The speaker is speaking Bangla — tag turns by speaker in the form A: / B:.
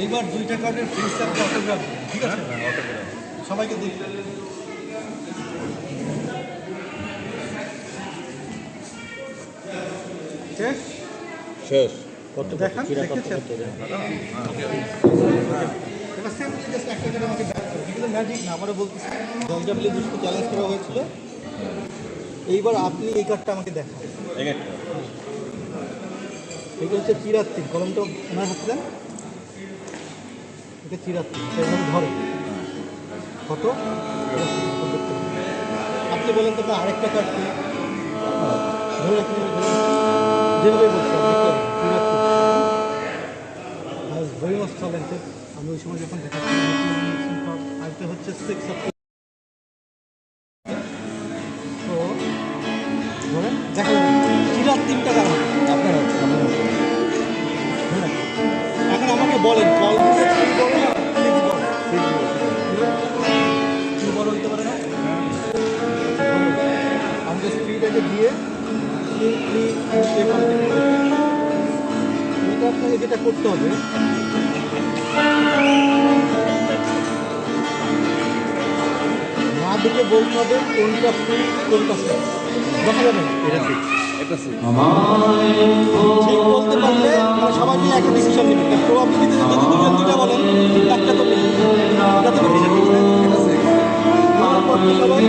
A: এইবার দুইটা কার্ডের ফিক্স আর অটোগ্রাফ, ঠিক আছে? সবাইকে দিই।
B: শেষ
A: দেখান, দেখেছেন? ম্যাজিক না, আমারও বলতেছি জলজাবলি দুষ্টু চ্যালেঞ্জ করা হয়েছিল। এইবার আপনি এই কার্ডটা আমাকে দেখান। এটা হচ্ছে চিরাত্রির, কলমটা ওনার হাতে দেন। এটা চিরাত্রির, সেভাবে ধরে কত আপনি বলেন তো আরেকটা কার্ড কি ধরে রাখুন, যেভাবে বলছি ভেরি মাচ ট্যালেন্টেড। আমি ওই সময় যখন দেখাচ্ছি আরেকটা হচ্ছে 6 তো ধরেন দেখা চিরাত্রিরটা কারণ আপনার এখন আমাকে বলেন কল কি বড় হইতে পারে না? আমাকে স্পিডটাকে দিয়ে এটা আপনাকে যেটা করতে হবে, না দিকে বলতে হবে কোনটা ফ্রি কোনটা ফ্রি, দেখা যাবে না। ঠিক বলতে পারলে সবাই মিলে একটা ডিসিশন নেবে। প্রবাবিলিটি যদি দুজন দুটা বলেন একটা তো নেই, এটা তো সবাই